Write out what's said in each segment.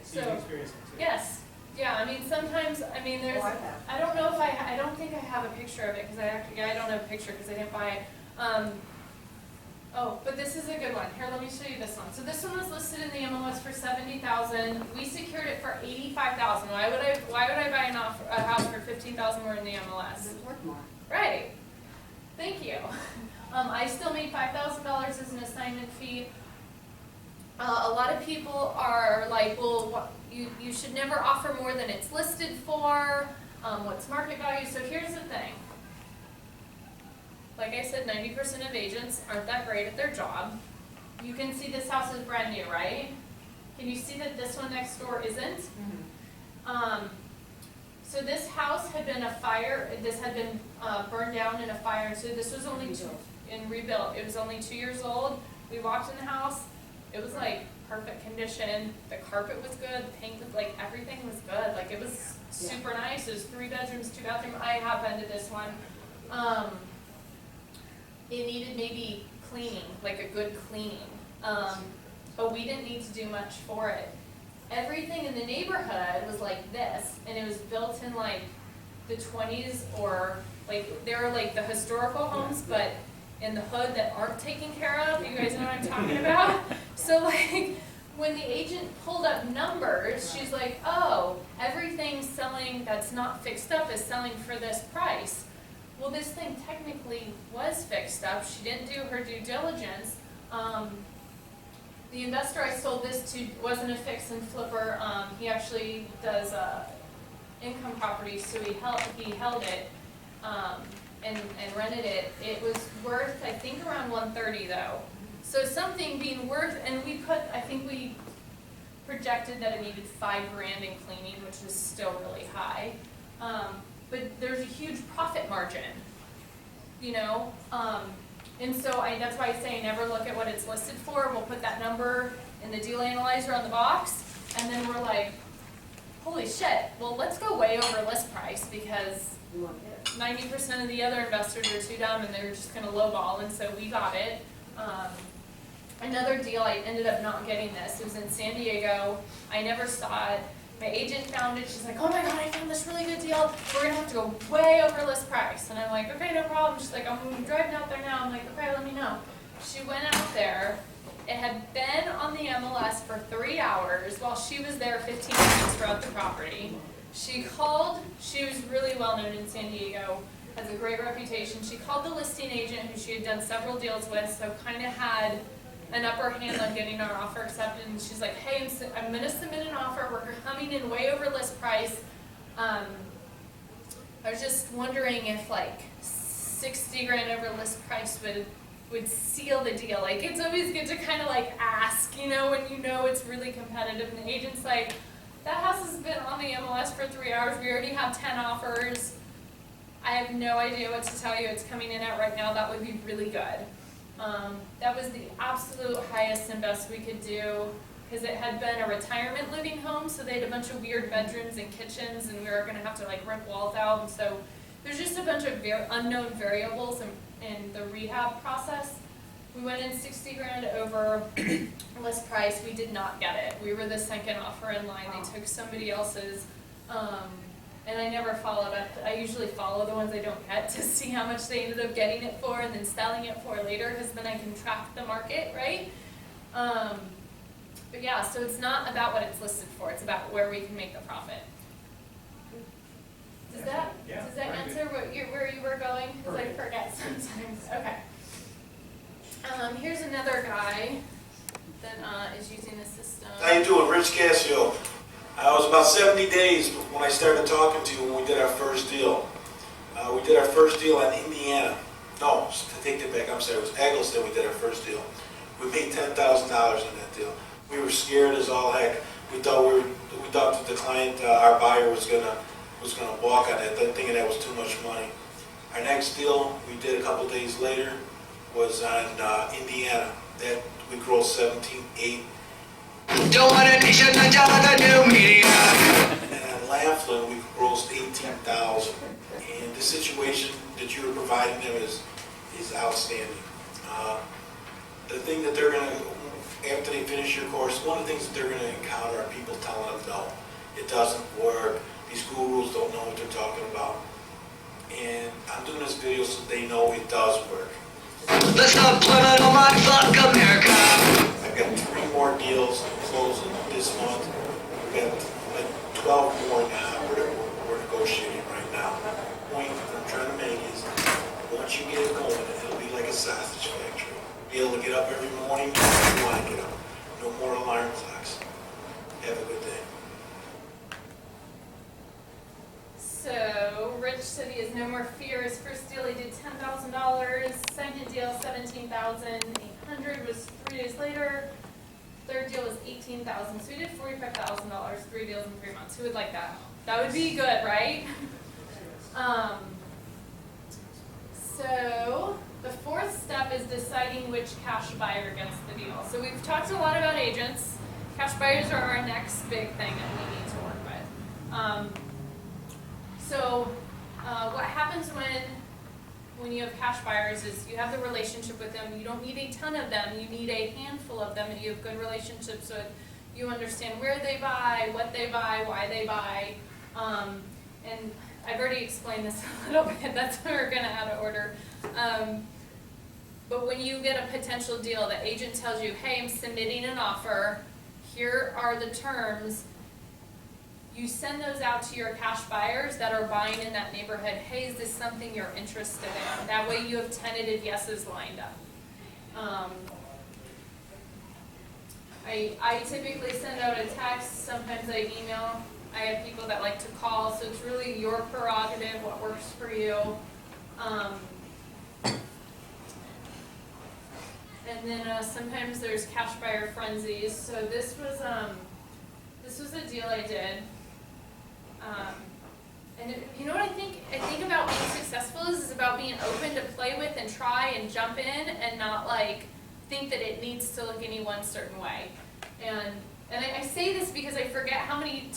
So You've experienced it too. yes, yeah. I mean, sometimes there's. Oh, I have. I don't know if I don't think I have a picture of it because I don't have a picture because I didn't buy it. Oh, but this is a good one. Here, let me show you this one. So this one was listed in the MLS for $70,000. We secured it for $85,000. Why would I buy a house for $15,000 more in the MLS? It's worth more. Right. Thank you. I still made $5,000 as an assignment fee. A lot of people are like, well, you should never offer more than it's listed for. What's market value? So here's the thing. Like I said, 90% of agents aren't that great at their job. You can see this house is brand new, right? Can you see that this one next door isn't? Mm-hmm. So this house had been a fire, this had been burned down in a fire, so this was only rebuilt. It was only 2 years old. We walked in the house, it was like perfect condition. The carpet was good, the paint was like, everything was good. Like it was super nice. It was 3 bedrooms, 2 bathrooms. I have been to this one. It needed maybe cleaning, like a good cleaning. But we didn't need to do much for it. Everything in the neighborhood was like this, and it was built in like the 20s, or like they were like the historical homes, but in the hood that aren't taken care of. You guys know what I'm talking about? So like when the agent pulled up numbers, she's like, oh, everything selling that's not fixed up is selling for this price. Well, this thing technically was fixed up. She didn't do her due diligence. The investor I sold this to wasn't a fix and flipper. He actually does income properties, so he held it and rented it. It was worth, I think, around $130 though. So something being worth, and I think we projected that it needed $5 grand in cleaning, which is still really high. But there's a huge profit margin, you know? And so that's why I say never look at what it's listed for. We'll put that number in the deal analyzer on the box, and then we're like, holy shit, well, let's go way over list price because You want it. 90% of the other investors are too dumb and they're just gonna lowball, and so we got it. Another deal, I ended up not getting this. It was in San Diego. I never saw it. My agent found it. She's like, oh my God, I found this really good deal. We're going to have to go way over list price. And I'm like, okay, no problem. She's like, I'm driving out there now. I'm like, okay, let me know. She went out there. It had been on the MLS for 3 hours while she was there 15 minutes throughout the property. She called. She was really well known in San Diego, has a great reputation. She called the listing agent who she had done several deals with, so kind of had an upper hand on getting our offer accepted. And she's like, hey, I'm going to submit an offer. We're coming in way over list price. I was just wondering if like 60 grand over list price would seal the deal. Like it's always good to kind of like ask, you know, when you know it's really competitive. And the agent's like, that house has been on the MLS for 3 hours. We already have 10 offers. I have no idea what to tell you. It's coming in at right now. That would be really good. That was the absolute highest and best we could do because it had been a retirement living home, so they had a bunch of weird bedrooms and kitchens, and we were going to have to like rip walls out, and so there's just a bunch of unknown variables in the rehab process. We went in 60 grand over list price. We did not get it. We were the second offer in line. They took somebody else's. And I never followed up. I usually follow the ones I don't get to see how much they ended up getting it for and then selling it for later, because then I can track the market, right? But yeah, so it's not about what it's listed for. It's about where we can make the profit. Does that answer where you were going? Because I forget sometimes. Okay. Here's another guy that is using the system. How you doing? Rich Casio. I was about 70 days when I started talking to you when we did our first deal. We did our first deal in Indiana. No, to take that back, I'm sorry, it was Eggleston we did our first deal. We made $10,000 in that deal. We were scared as all heck. We thought that the client, our buyer, was gonna walk on it, thinking that was too much money. Our next deal we did a couple days later was on Indiana. That we grossed 17.8. Don't want a nation to jump the new media. And on Laughlin, we grossed 18,000. And the situation that you were providing them is outstanding. The thing that they're going to, after they finish your course, one of the things that they're going to encounter are people telling them no, it doesn't work. These gurus don't know what they're talking about. And I'm doing this video so they know it does work. Let's not put it on my fuck America. I've got 3 more deals closing this month. We've got like 12 more now we're negotiating right now. The point I'm trying to make is, once you get it going, it'll be like a sausage factory. Be able to get up every morning when you want to get up. No more alarm clocks. Have a good day. So Rich said he has no more fears. First deal he did $10,000. Second deal $17,800 was 3 days later. Third deal was $18,000. So he did $45,000. 3 deals in 3 months. Who would like that? That would be good, right? So the 4th step is deciding which cash buyer gets the deal. So we've talked a lot about agents. Cash buyers are our next big thing that we need to work with. So what happens when you have cash buyers is you have the relationship with them. You don't need a ton of them. You need a handful of them, and you have good relationships with. You understand where they buy, what they buy, why they buy. And I've already explained this a little bit. That's why we're going to out of order. But when you get a potential deal, the agent tells you, hey, I'm submitting an offer. Here are the terms. You send those out to your cash buyers that are buying in that neighborhood. Hey, is this something you're interested in? That way you have tentative yeses lined up. I typically send out a text. Sometimes I email. I have people that like to call, so it's really your prerogative, what works for you. And then sometimes there's cash buyer frenzies. So this was a deal I did. And you know what I think about being successful is about being open to play with and try and jump in and not like think that it needs to look any one certain way. And I say this because I forget how many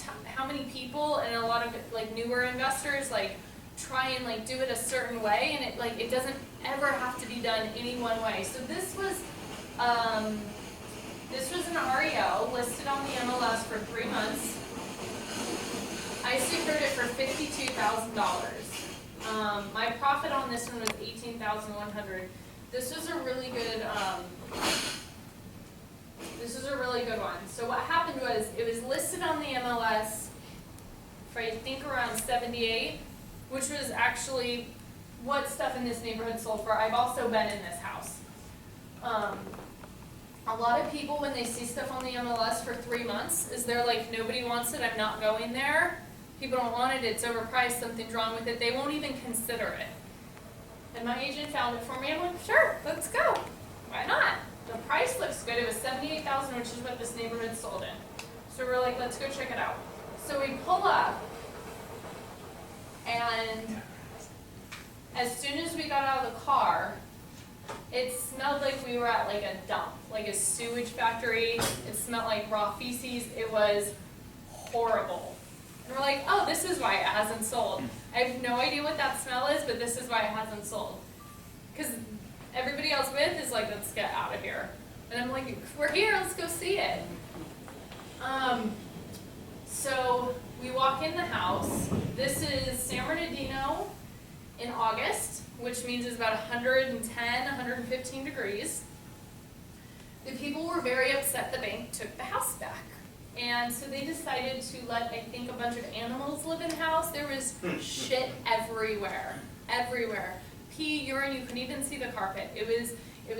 people and a lot of like newer investors like try and like do it a certain way, and it doesn't ever have to be done any one way. So this was an REO listed on the MLS for 3 months. I secured it for $52,000. My profit on this one was $18,100. This was a really good. This is a really good one. So what happened was it was listed on the MLS for I think around 78, which was actually what stuff in this neighborhood sold for. I've also been in this house. A lot of people, when they see stuff on the MLS for 3 months, is they're like, nobody wants it, I'm not going there. People don't want it, it's overpriced, something's wrong with it. They won't even consider it. And my agent found it for me. I'm like, sure, let's go. Why not? The price looks good. It was $78,000, which is what this neighborhood sold in. So we're like, let's go check it out. So we pull up, and as soon as we got out of the car, it smelled like we were at like a dump, like a sewage factory. It smelled like raw feces. It was horrible. And we're like, oh, this is why it hasn't sold. I have no idea what that smell is, but this is why it hasn't sold. Because everybody else with is like, let's get out of here. And I'm like, we're here, let's go see it. So we walk in the house. This is San Bernardino in August, which means it's about 110, 115 degrees. The people were very upset the bank took the house back. And so they decided to let, I think, a bunch of animals live in the house. There was shit everywhere, everywhere. Pee, urine, you couldn't even see the carpet. It was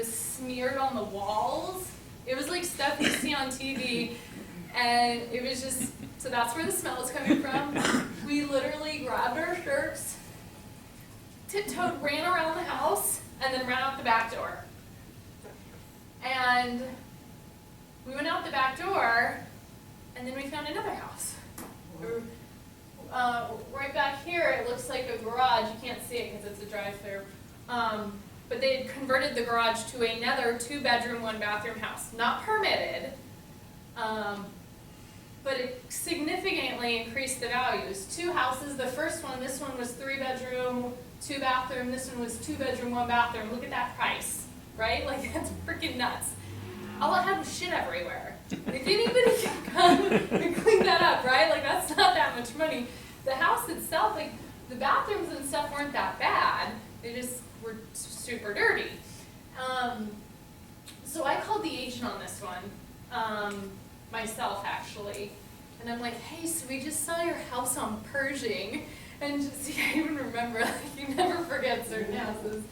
smeared on the walls. It was like stuff you see on TV. And it was just, so that's where the smell is coming from. We literally grabbed our shirts, tiptoed, ran around the house, and then ran out the back door. And we went out the back door, and then we found another house. Right back here, it looks like a garage. You can't see it because it's a drive-through. But they had converted the garage to another 2-bedroom, 1-bathroom house. Not permitted, but it significantly increased the values. 2 houses. The first one, this one was 3-bedroom, 2-bathroom. This one was 2-bedroom, 1-bathroom. Look at that price, right? Like, that's freaking nuts. All I had was shit everywhere. If anybody can come and clean that up, right? the house itself, like, the bathrooms and stuff weren't that bad. They just were super dirty. So I called the agent on this one, myself actually. And I'm like, hey, so we just saw your house on Pershing. And just, I even remember, like, you never forget certain houses.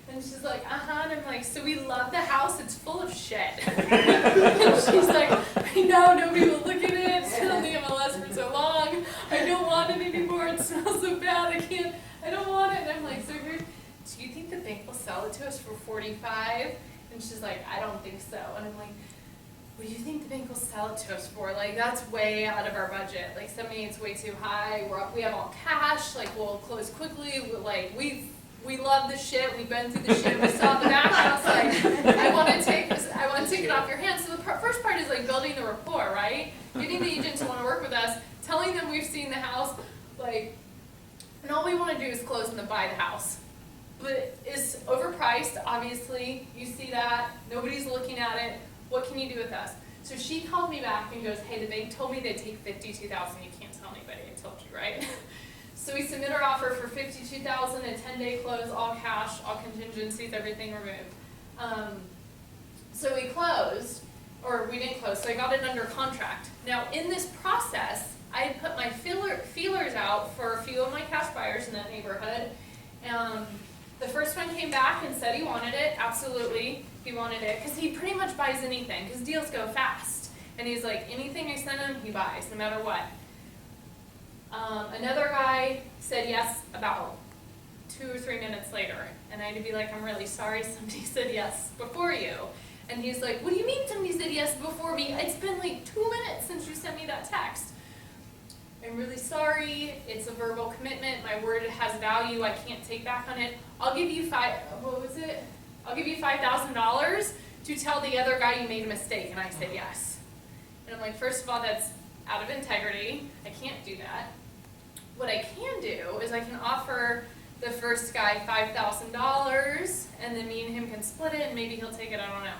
And she's like, and I'm like, so we love the house, it's full of shit. And she's like, I know, nobody will look at it, it's been on the MLS for so long, I don't want it anymore, it smells so bad, I don't want it. And I'm like, so here, do you think the bank will sell it to us for $45? And she's like, I don't think so. And I'm like, what do you think the bank will sell it to us for? Like, that's way out of our budget. Like, 78's way too high, we have all cash, like, we'll close quickly, we love the shit, we've been through the shit, we saw the back house, like, I want to take it off your hands. So the first part is like building the rapport, right? Getting the agent to want to work with us, telling them we've seen the house, like, and all we want to do is close and then buy the house. But it's overpriced, obviously, you see that, nobody's looking at it, what can you do with us? So she called me back and goes, hey, the bank told me they'd take $52,000, you can't tell anybody, I told you, right? So we submit our offer for $52,000, a 10-day close, all cash, all contingencies, everything removed. So we closed, or we didn't close, so I got it under contract. Now in this process, I had put my feelers out for a few of my cash buyers in that neighborhood. The first one came back and said he wanted it, absolutely, he wanted it, because he pretty much buys anything, because deals go fast. And he's like, anything I send him, he buys, no matter what. Another guy said yes about 2 or 3 minutes later, and I had to be like, I'm really sorry, somebody said yes before you. And he's like, what do you mean somebody said yes before me? It's been like 2 minutes since you sent me that text. I'm really sorry, it's a verbal commitment, my word has value, I can't take back on it. I'll give you I'll give you $5,000 to tell the other guy you made a mistake, and I said yes. And I'm like, first of all, that's out of integrity, I can't do that. What I can do is I can offer the first guy $5,000, and then me and him can split it, and maybe he'll take it, I don't know.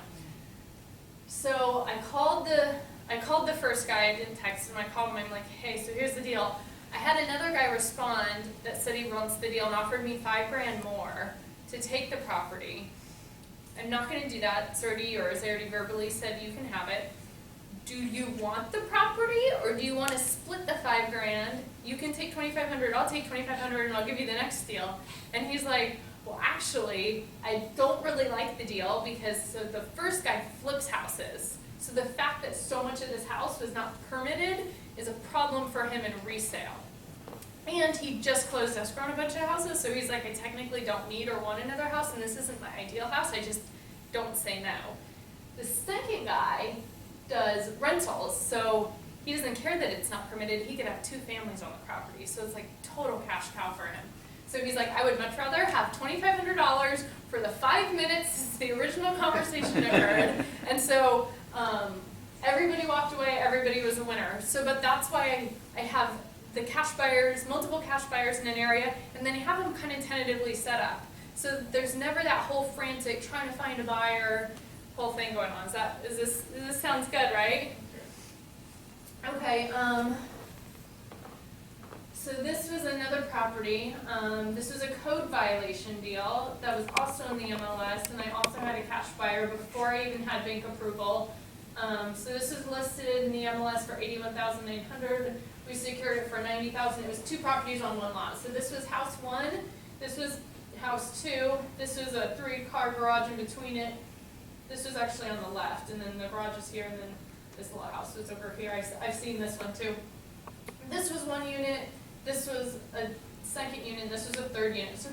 So I called the first guy, I didn't text him, I called him, I'm like, hey, so here's the deal. I had another guy respond that said he wants the deal and offered me $5,000 more to take the property. I'm not gonna do that, it's already yours, I already verbally said you can have it. Do you want the property, or do you want to split the $5,000? You can take $2,500, I'll take $2,500, and I'll give you the next deal. And he's like, well, actually, I don't really like the deal because so the first guy flips houses. So the fact that so much of this house was not permitted is a problem for him in resale. And he just closed escrow on a bunch of houses, so he's like, I technically don't need or want another house, and this isn't my ideal house, I just don't say no. The second guy does rentals, so he doesn't care that it's not permitted. He could have 2 families on the property, so it's like total cash cow for him. So he's like, I would much rather have $2,500 for the 5 minutes since the original conversation occurred. And so everybody walked away, everybody was a winner. So, but that's why I have the cash buyers, multiple cash buyers in an area, and then I have them kind of tentatively set up. So there's never that whole frantic trying to find a buyer whole thing going on. This sounds good, right? Okay, so this was another property. This was a code violation deal that was also in the MLS, and I also had a cash buyer before I even had bank approval. So this was listed in the MLS for $81,900. We secured it for $90,000. It was 2 properties on 1 lot. So this was house 1, this was house 2, this was a 3-car garage in between it. This was actually on the left, and then the garage is here, and then this little house was over here. I've seen this one too. This was 1 unit, this was a 2nd unit, this was a 3rd unit. So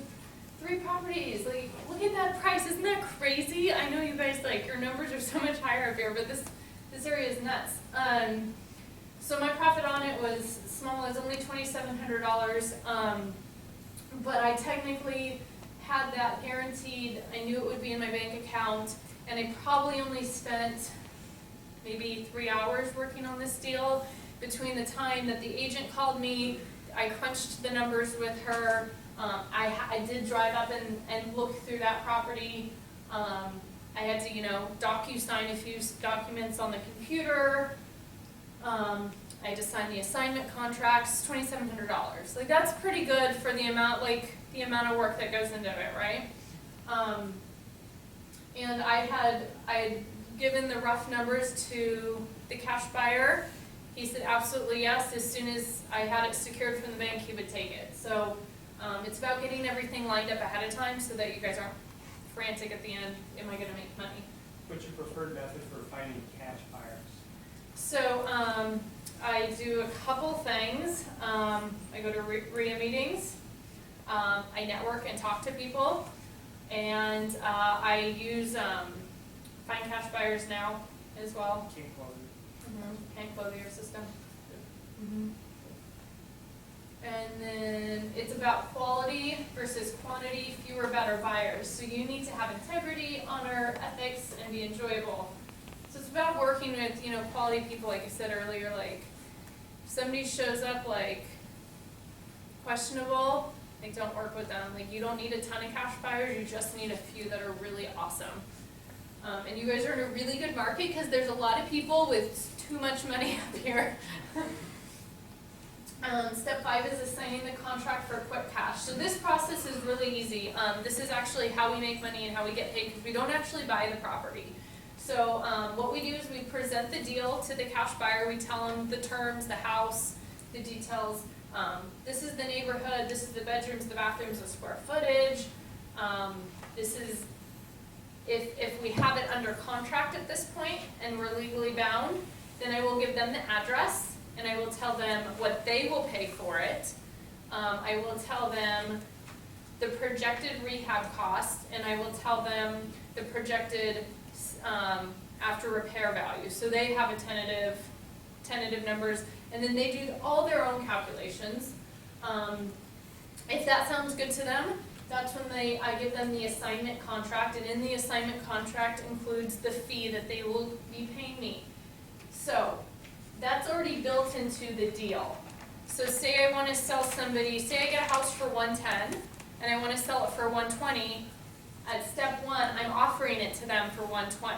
3 properties, like, look at that price, isn't that crazy? I know you guys, like, your numbers are so much higher up here, but this area is nuts. So my profit on it was small, it was only $2,700, but I technically had that guaranteed. I knew it would be in my bank account, and I probably only spent maybe 3 hours working on this deal. Between the time that the agent called me, I crunched the numbers with her, I did drive up and look through that property. I had to, docu-sign a few documents on the computer. I just signed the assignment contracts, $2,700. Like that's pretty good for the amount of work that goes into it, right? And I had given the rough numbers to the cash buyer. He said absolutely yes. As soon as I had it secured from the bank, he would take it. So it's about getting everything lined up ahead of time so that you guys aren't frantic at the end. Am I going to make money? What's your preferred method for finding cash buyers? So I do a couple things. I go to REIA meetings. I network and talk to people. And I use Find Cash Buyers Now as well. Can't close your system. And then it's about quality versus quantity, fewer better buyers. So you need to have integrity, honor, ethics, and be enjoyable. So it's about working with, quality people, like I said earlier, like if somebody shows up like questionable, like don't work with them. Like you don't need a ton of cash buyers, you just need a few that are really awesome. And you guys are in a really good market because there's a lot of people with too much money up here. Step 5 is assigning the contract for quick cash. So this process is really easy. This is actually how we make money and how we get paid because we don't actually buy the property. So what we do is we present the deal to the cash buyer. We tell them the terms, the house, the details. This is the neighborhood, this is the bedrooms, the bathrooms, the square footage. This is, if we have it under contract at this point and we're legally bound, then I will give them the address and I will tell them what they will pay for it. I will tell them the projected rehab cost and I will tell them the projected after repair value. So they have a tentative numbers. And then they do all their own calculations. If that sounds good to them, that's when I give them the assignment contract, and in the assignment contract includes the fee that they will be paying me. So that's already built into the deal. So say I want to sell somebody, say I get a house for $110 and I want to sell it for $120. At step 1, I'm offering it to them for $120.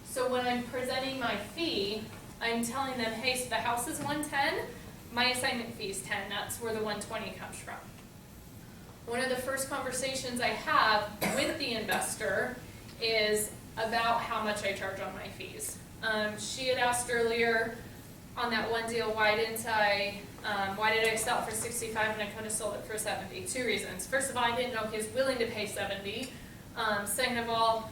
So when I'm presenting my fee, I'm telling them, hey, so the house is $110, my assignment fee is $10. That's where the $120 comes from. One of the first conversations I have with the investor is about how much I charge on my fees. She had asked earlier on that one deal, why did I sell it for $65 and I could have sold it for $70? 2 reasons. First of all, I didn't know he was willing to pay $70. Second of all,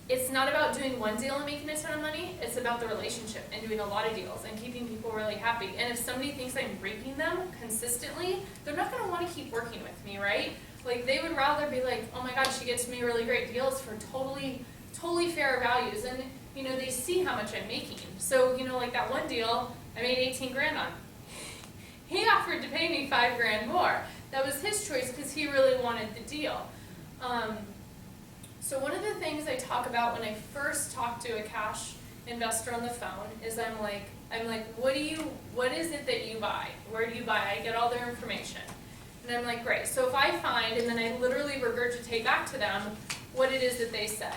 it's not about doing one deal and making a ton of money, it's about the relationship and doing a lot of deals and keeping people really happy. And if somebody thinks I'm raping them consistently, they're not going to want to keep working with me, right? Like they would rather be like, oh my God, she gets me really great deals for totally fair values. And they see how much I'm making. So, like that one deal, I made 18 grand on. He offered to pay me 5 grand more. That was his choice because he really wanted the deal. So one of the things I talk about when I first talk to a cash investor on the phone is I'm like, what is it that you buy? Where do you buy? I get all their information. And I'm like, great. So if I find, and then I literally regurgitate back to them what it is that they said.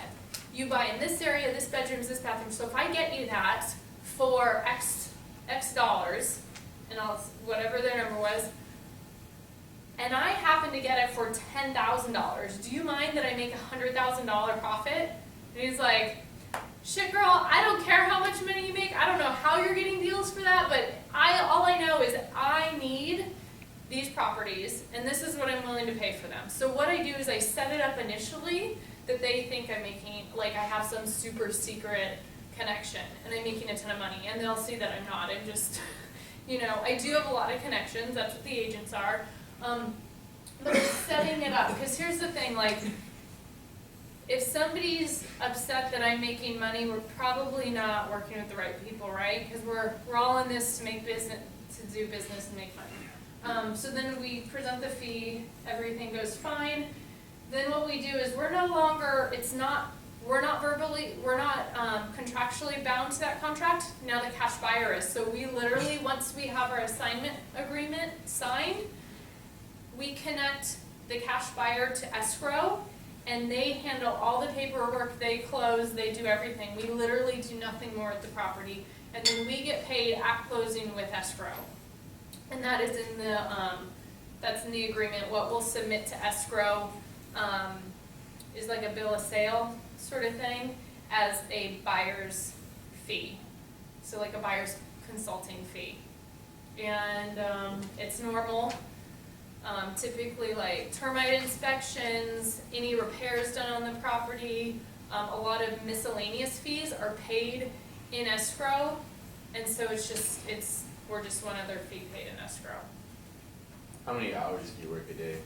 You buy in this area, this bedroom, this bathroom. So if I get you that for X dollars, and whatever their number was, and I happen to get it for $10,000, do you mind that I make a $100,000 profit? And he's like, shit girl, I don't care how much money you make, I don't know how you're getting deals for that, but all I know is I need these properties, and this is what I'm willing to pay for them. So what I do is I set it up initially that they think I'm making, like I have some super secret connection, and I'm making a ton of money, and they'll see that I'm not. I'm just, I do have a lot of connections, that's what the agents are. But I'm setting it up, because here's the thing, like, if somebody's upset that I'm making money, we're probably not working with the right people, right? Because we're all in this to make business, to do business and make money. So then we present the fee, everything goes fine. Then what we do is we're not contractually bound to that contract. Now the cash buyer is. So we literally, once we have our assignment agreement signed, we connect the cash buyer to escrow, and they handle all the paperwork, they close, they do everything. We literally do nothing more at the property. and then we get paid at closing with escrow. And that is in the, that's in the agreement. What we'll submit to escrow is like a bill of sale sort of thing as a buyer's fee. So like a buyer's consulting fee. And it's normal. Typically like termite inspections, any repairs done on the property, a lot of miscellaneous fees are paid in escrow. And so we're just one other fee paid in escrow. How many hours do you work a day?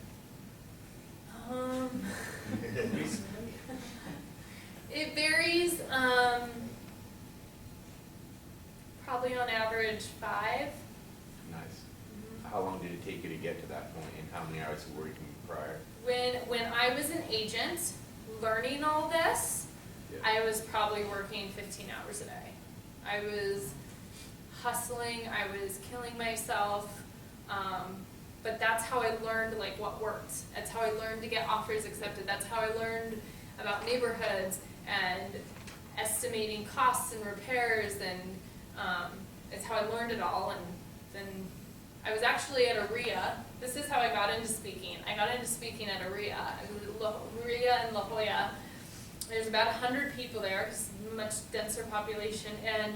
It varies, probably on average 5. Nice. How long did it take you to get to that point, and how many hours were you working prior? When I was an agent learning all this, Yeah. I was probably working 15 hours a day. I was hustling, I was killing myself, but that's how I learned like what worked. That's how I learned to get offers accepted. That's how I learned about neighborhoods and estimating costs and repairs, and it's how I learned it all. And then I was actually at SBREIA. This is how I got into speaking. I got into speaking at SBREIA. SBREIA in La Jolla. There's about 100 people there, it's a much denser population, and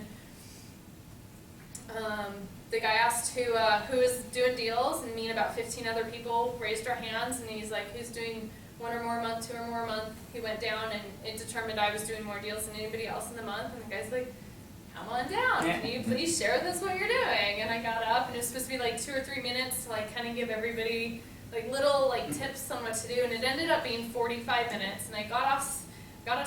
the guy asked who was doing deals, and me and about 15 other people raised our hands, and he's like, who's doing 1 or more a month, 2 or more a month? He went down, and it determined I was doing more deals than anybody else in the month, and the guy's like, come on down, can you please share with us what you're doing? And I got up, and it was supposed to be like 2 or 3 minutes to like kind of give everybody like little like tips on what to do, and it ended up being 45 minutes, and I got off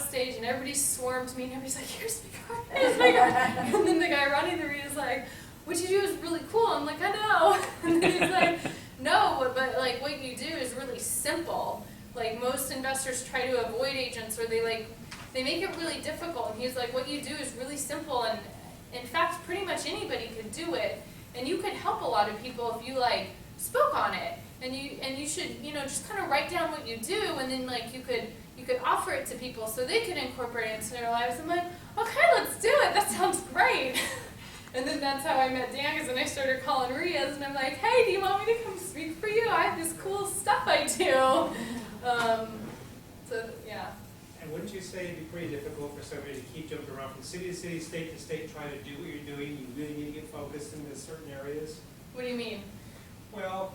stage, and everybody swarmed me, and everybody's like, here's speaker, here's speaker. And then the guy running the read is like, what you do is really cool. I'm like, I know. And then he's like, no, but like what you do is really simple. Like most investors try to avoid agents, or they make it really difficult. And he's like, what you do is really simple, and in fact, pretty much anybody could do it. And you could help a lot of people if you like spoke on it. And you should, just kind of write down what you do, and then like you could offer it to people so they could incorporate it into their lives. I'm like, okay, let's do it. That sounds great. And then that's how I met Dan, because then I started calling RIAs, and I'm like, hey, do you want me to come speak for you? I have this cool stuff I do. So yeah. And wouldn't you say it'd be pretty difficult for somebody to keep jumping around from city to city, state to state, trying to do what you're doing? You really need to get focused into certain areas? What do you mean? Well,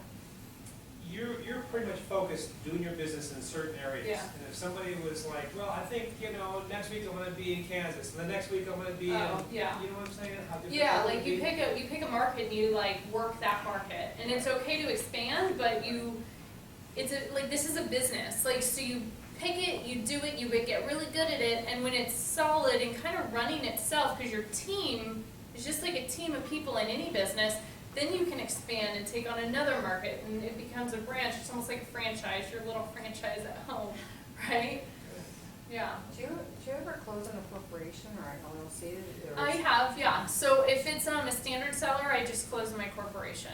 you're pretty much focused doing your business in certain areas. Yeah. And if somebody was like, well, I think, next week I'm going to be in Kansas, and the next week I'm going to be Oh, in, yeah. you know what I'm saying? How different Yeah, that like would you be. pick a market and you like work that market, and it's okay to expand, but this is a business. Like, so you pick it, you do it, you get really good at it, and when it's solid and kind of running itself, because your team is just like a team of people in any business, then you can expand and take on another market, and it becomes a branch. It's almost like a franchise, your little franchise at home, right? Yeah. Do you ever close on a corporation or an LLC? Or I have, yeah. So if it's a standard seller, I just close my corporation.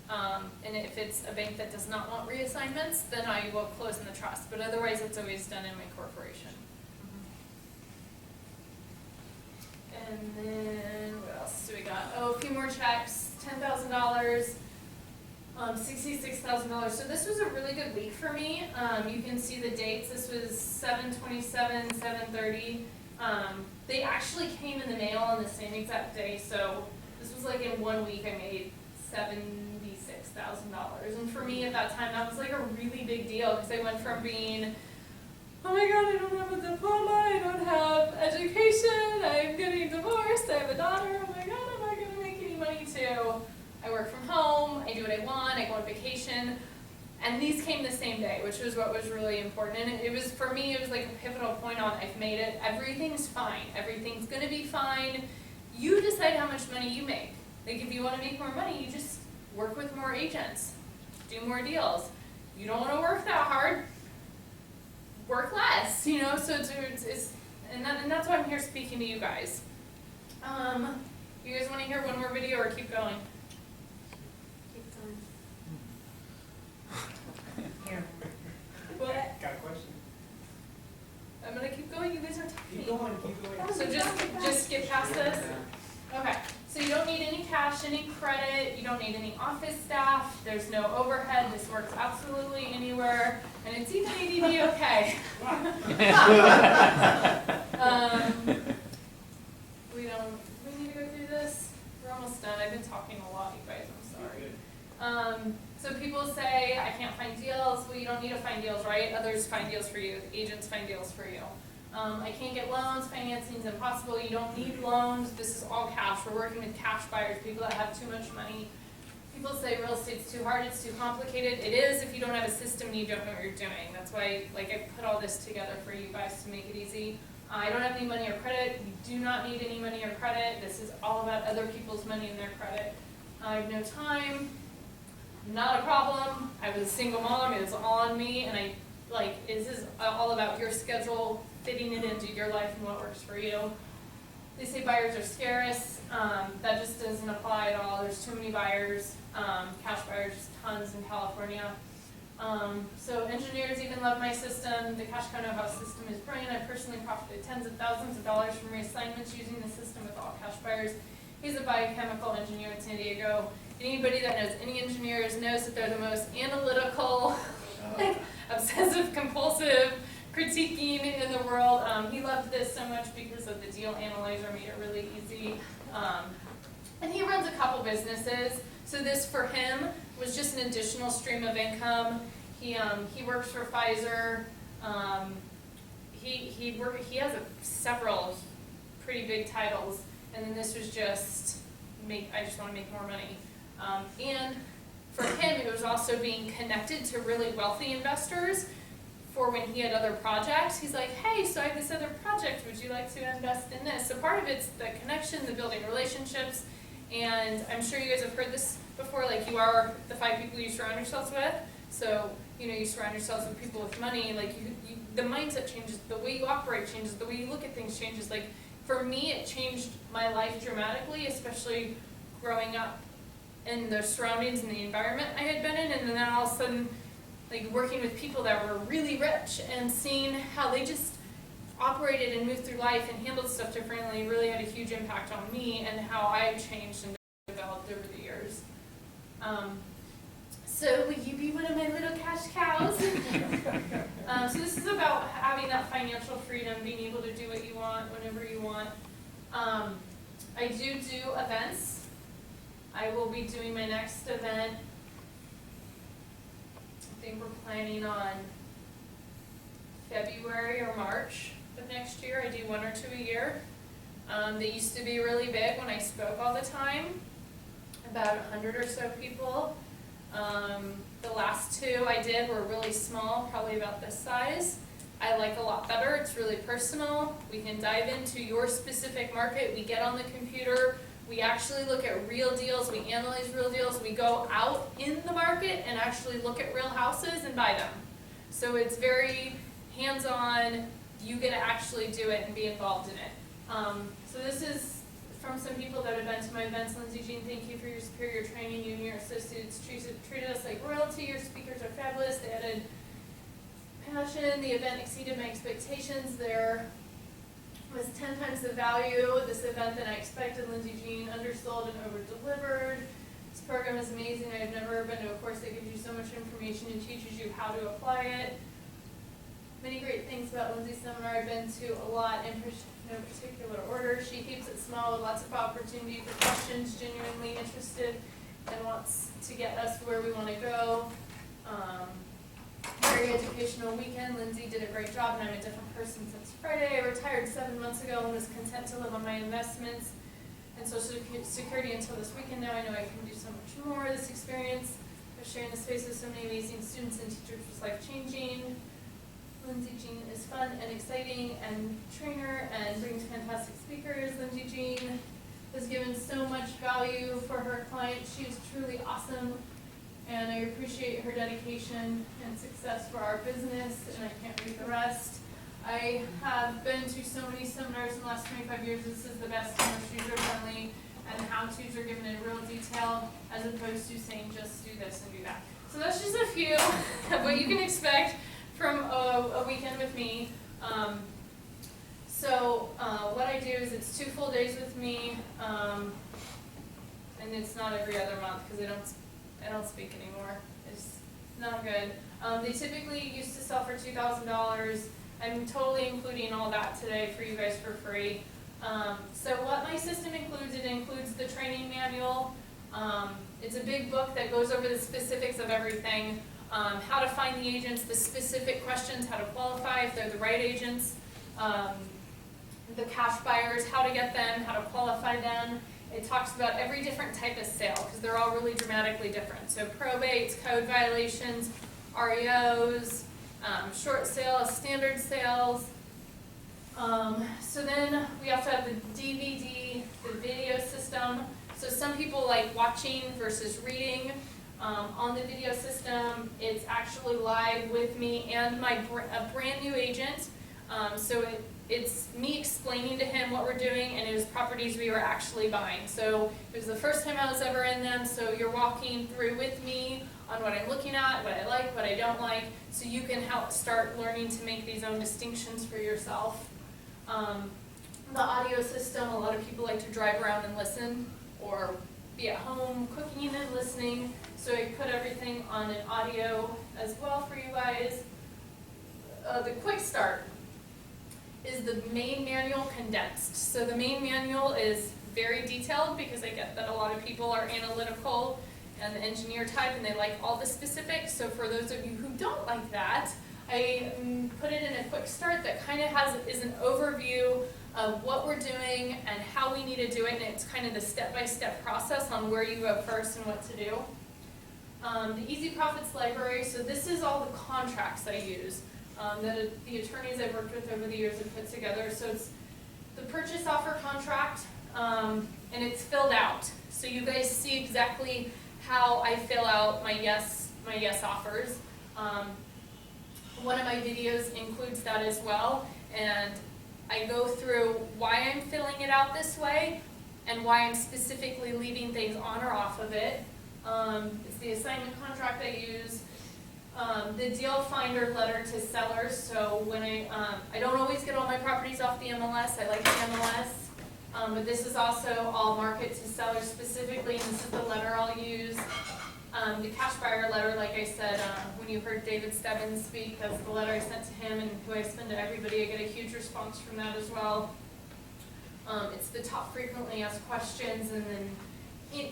And if it's a bank that does not want reassignments, then I will close in the trust. But otherwise, it's always done in my corporation. And then what else do we got? Oh, a few more checks. $10,000, $66,000. So this was a really good week for me. You can see the dates. This was 7/27, 7/30. They actually came in the mail on the same exact day. So this was like in 1 week I made $76,000. And for me at that time, that was like a really big deal, because I went from being, oh my God, I don't have a diploma, I don't have education, I'm getting divorced, I have a daughter, oh my God, I'm not going to make any money too. I work from home, I do what I want, I go on vacation, and these came the same day, which was what was really important. And it was, for me, it was like a pivotal point on, I've made it, everything's fine, everything's going to be fine. You decide how much money you make. Like, if you want to make more money, you just work with more agents, do more deals. You don't want to work that hard, work less, so it's and that's why I'm here speaking to you guys. You guys want to hear one more video or keep going? Keep going. Here. What? Got a question? I'm gonna keep going. You guys are talking. Keep going, keep going. So just skip past this. it. You don't need any office staff. There's no overhead. This works absolutely anywhere, and it's even ADD okay. We need to go through this. We're almost done. I've been talking a lot, you guys. I'm sorry. So people say, I can't find deals. Well, you don't need to find deals, right? Others find deals for you. Agents find deals for you. I can't get loans. Financing's impossible. You don't need loans. This is all cash. We're working with cash buyers, people that have too much money. People say real estate's too hard, it's too complicated. It is if you don't have a system and you don't know what you're doing. That's why I put all this together for you guys to make it easy. I don't have any money or credit. You do not need any money or credit. This is all about other people's money and their credit. I have no time. Not a problem. I was a single mom. It was all on me, and this is all about your schedule, fitting it into your life and what works for you. They say buyers are scarce. That just doesn't apply at all. There's too many buyers. Cash buyers, tons in California. So engineers even love my system. The Cash Condo House system is brilliant. I personally profited tens of thousands of dollars from reassignments using the system with all cash buyers. He's a biochemical engineer in San Diego. Anybody that knows any engineers knows that they're the most analytical, obsessive, compulsive, critiquing in the world. He loved this so much because of the deal analyzer made it really easy. And he runs a couple businesses. So this for him was just an additional stream of income. He works for Pfizer. He has several pretty big titles, and then this was just I just want to make more money. And for him, it was also being connected to really wealthy investors for when he had other projects. He's like, hey, so I have this other project, would you like to invest in this? So part of it's the connection, the building relationships, and I'm sure you guys have heard this before, like you are the 5 people you surround yourselves with. So, you surround yourselves with people with money, like the mindset changes, the way you operate changes, the way you look at things changes. Like for me, it changed my life dramatically, especially growing up in the surroundings and the environment I had been in, and then all of a sudden, like working with people that were really rich and seeing how they just operated and moved through life and handled stuff differently really had a huge impact on me and how I've changed and developed over the years. So will you be one of my little cash cows? So this is about having that financial freedom, being able to do what you want whenever you want. I do events. I will be doing my next event. I think we're planning on February or March of next year. I do 1 or 2 a year. They used to be really big when I spoke all the time, about 100 or so people. The last 2 I did were really small, probably about this size. I like a lot better. It's really personal. We can dive into your specific market. We get on the computer. We actually look at real deals. We analyze real deals. We go out in the market and actually look at real houses and buy them. So it's very hands-on. You get to actually do it and be involved in it. So this is from some people that have been to my events. Lindsey, Jean, thank you for your superior training. You and your associates treated us like royalty. Your speakers are fabulous. They added passion. The event exceeded my expectations. There was 10 times the value of this event than I expected. Lindsey, Jean undersold and over-delivered. This program is amazing. I've never been to a course that gives you so much information and teaches you how to apply it. Many great things about Lindsey's seminar. I've been to a lot in no particular order. She keeps it small with lots of opportunity for questions, genuinely interested, and wants to get us where we want to go. Very educational weekend. Lindsey did a great job, and I'm a different person since Friday. I retired 7 months ago and was content to live on my investments and Social Security until this weekend. Now I know I can do so much more. This experience of sharing the space with so many amazing students and teachers was life-changing. Lindsey Jean is fun and exciting and trainer and brings fantastic speakers. Lindsey Jean has given so much value for her clients. She is truly awesome, and I appreciate her dedication and success for our business, and I can't read the rest. I have been to so many seminars in the last 25 years. This is the best and most user-friendly, and the how-tos are given in real detail as opposed to saying just do this and do that. So that's just a few of what you can expect from a weekend with me. What I do is it's 2 full days with me. and it's not every other month, because I don't speak anymore. It's not good. They typically used to sell for $2,000. I'm totally including all that today for you guys for free. So what my system includes, it includes the training manual. It's a big book that goes over the specifics of everything. How to find the agents, the specific questions, how to qualify if they're the right agents, the cash buyers, how to get them, how to qualify them. It talks about every different type of sale, because they're all really dramatically different. So probates, code violations, REOs, short sales, standard sales. So then we have to have the DVD, the video system. So some people like watching versus reading. On the video system, it's actually live with me and a brand new agent. So it's me explaining to him what we're doing, and it was properties we were actually buying. So it was the first time I was ever in them, so you're walking through with me on what I'm looking at, what I like, what I don't like, so you can help start learning to make these own distinctions for yourself. The audio system, a lot of people like to drive around and listen, or be at home cooking and listening, so I put everything on an audio as well for you guys. The quick start is the main manual condensed. So the main manual is very detailed, because I get that a lot of people are analytical and the engineer type, and they like all the specifics. So for those of you who don't like that, I put it in a quick start that kind of is an overview of what we're doing and how we need to do it, and it's kind of the step-by-step process on where you go first and what to do. The Easy Profits Library, so this is all the contracts I use that the attorneys I've worked with over the years have put together. So it's the purchase offer contract, and it's filled out. So you guys see exactly how I fill out my yes offers. One of my videos includes that as well, and I go through why I'm filling it out this way and why I'm specifically leaving things on or off of it. It's the assignment contract I use. The deal finder letter to sellers. So when I don't always get all my properties off the MLS. I like the MLS. But this is also all market to sellers specifically, and this is the letter I'll use. The cash buyer letter, like I said, when you heard David Stebbins speak, that's the letter I sent to him and who I send to everybody. I get a huge response from that as well. It's the top frequently asked questions, and then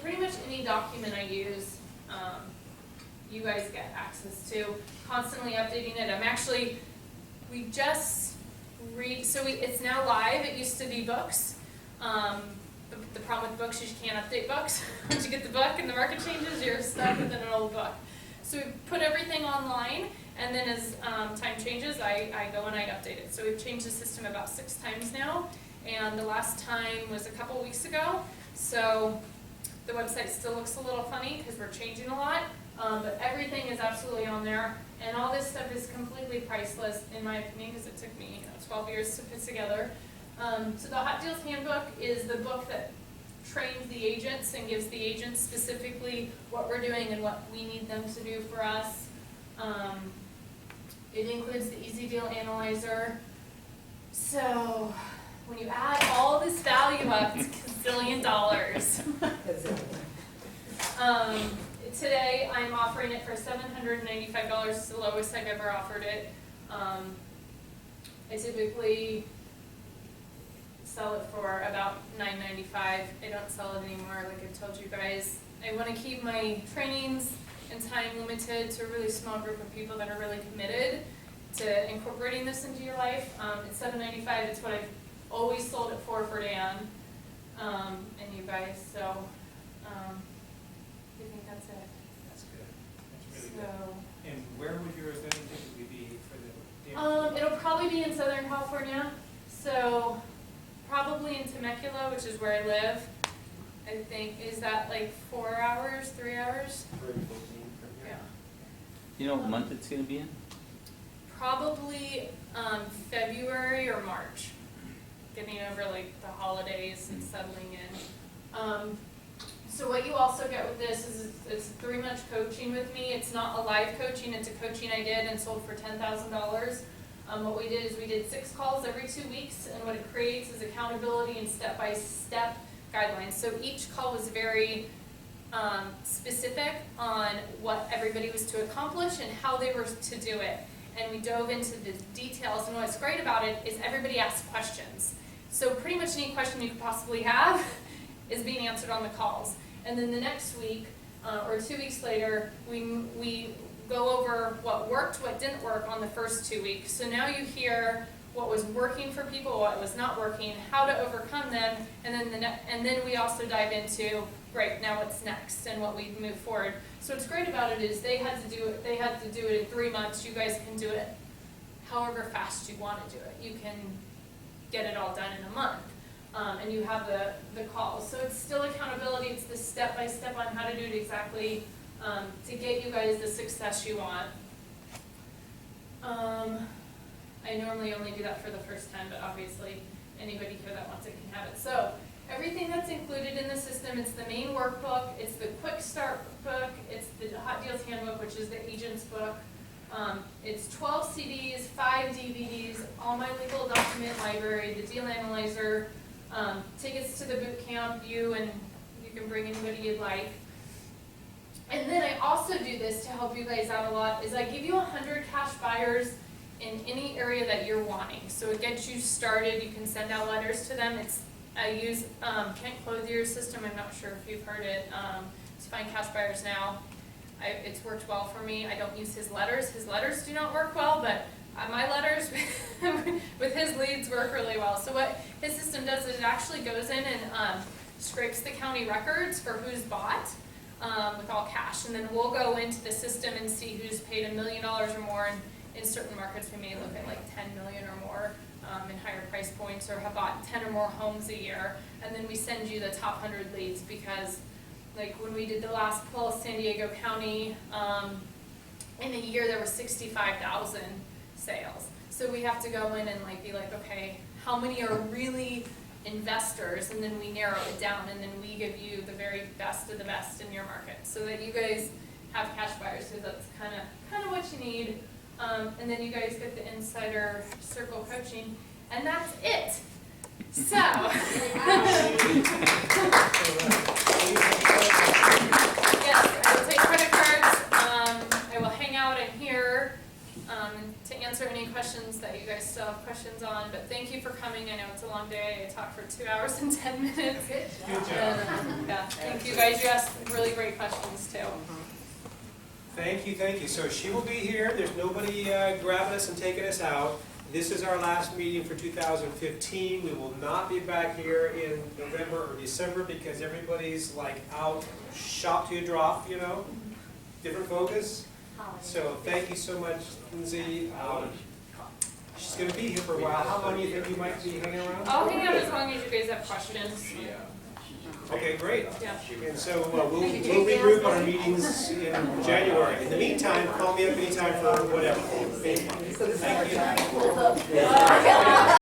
pretty much any document I use, you guys get access to. Constantly updating it. We just it's now live. It used to be books. The problem with books is you can't update books. Once you get the book and the market changes, you're stuck with an old book. So we put everything online, and then as time changes, I go and I update it. So we've changed the system about 6 times now, and the last time was a couple weeks ago. So the website still looks a little funny because we're changing a lot, but everything is absolutely on there, and all this stuff is completely priceless in my opinion, because it took me 12 years to put together. So the Hot Deals Handbook is the book that trains the agents and gives the agents specifically what we're doing and what we need them to do for us. It includes the Easy Deal Analyzer. So when you add all this value up, it's $1 gazillion. Today I'm offering it for $795. It's the lowest I've ever offered it. I typically sell it for about $9.95. I don't sell it anymore, like I've told you guys. I want to keep my trainings and time limited to a really small group of people that are really committed to incorporating this into your life. It's $7.95. It's what I've always sold it for Dan and you guys. So I think that's it. That's good. That's really So, good. And where would your event typically be for the it'll probably be in Southern California. So probably in Temecula, which is where I live. I think, is that like 4 hours, 3 hours? Yeah. You know what month it's going to be in? Probably February or March. Getting over like the holidays and settling in. So what you also get with this is it's 3 month coaching with me. It's not a live coaching, it's a coaching I did and sold for $10,000. What we did is we did 6 calls every 2 weeks, and what it creates is accountability and step-by-step guidelines. So each call was very specific on what everybody was to accomplish and how they were to do it. And we dove into the details, and what's great about it is everybody asks questions. So pretty much any question you could possibly have is being answered on the calls. And then the next week, or 2 weeks later, we go over what worked, what didn't work on the first 2 weeks. So now you hear what was working for people, what was not working, how to overcome them, and then we also dive into, great, now what's next and what we move forward. So what's great about it is they had to do it in 3 months. You guys can do it however fast you want to do it. You can get it all done in a month. And you have the calls. So it's still accountability. It's the step-by-step on how to do it exactly to get you guys the success you want. I normally only do that for the first time, but obviously anybody here that wants it can have it. So everything that's included in the system, it's the main workbook, it's the quick start book, it's the Hot Deals Handbook, which is the agent's book. It's 12 CDs, 5 DVDs, all my legal document library, the deal analyzer, tickets to the boot camp, you can bring anybody you'd like. And then I also do this to help you guys out a lot, is I give you 100 cash buyers in any area that you're wanting. So it gets you started, you can send out letters to them. I use Kent Clothier's system, I'm not sure if you've heard it, to find cash buyers now. It's worked well for me. I don't use his letters. His letters do not work well, but my letters with his leads work really well. So what his system does is it actually goes in and scrapes the county records for who's bought with all cash. And then we'll go into the system and see who's paid $1 million or more. And in certain markets, we may look at like 10 million or more in higher price points, or have bought 10 or more homes a year. And then we send you the top 100 leads, because like when we did the last poll, San Diego County, in a year there were 65,000 sales. So we have to go in and like be like, okay, how many are really investors? And then we narrow it down, and then we give you the very best of the best in your market, so that you guys have cash buyers. So that's kind of what you need. And then you guys get the insider circle coaching, and that's it. So. Yes, I will take credit cards. I will hang out in here to answer any questions that you guys still have questions on. But thank you for coming. I know it's a long day. I talked for 2 hours and 10 minutes. Good job. Yeah, thank you guys. You asked really great questions too. Thank you. So she will be here. There's nobody grabbing us and taking us out. This is our last meeting for 2015. We will not be back here in November or December because everybody's like out, shot to a drop, different focus. So thank you so much, Lindsey. She's going to be here for a while. How long do you think you might be hanging around? I'll hang out as long as you guys have questions. Okay, great. Yeah. And so we'll regroup on our meetings in January. In the meantime, call me up anytime for whatever. Thank you.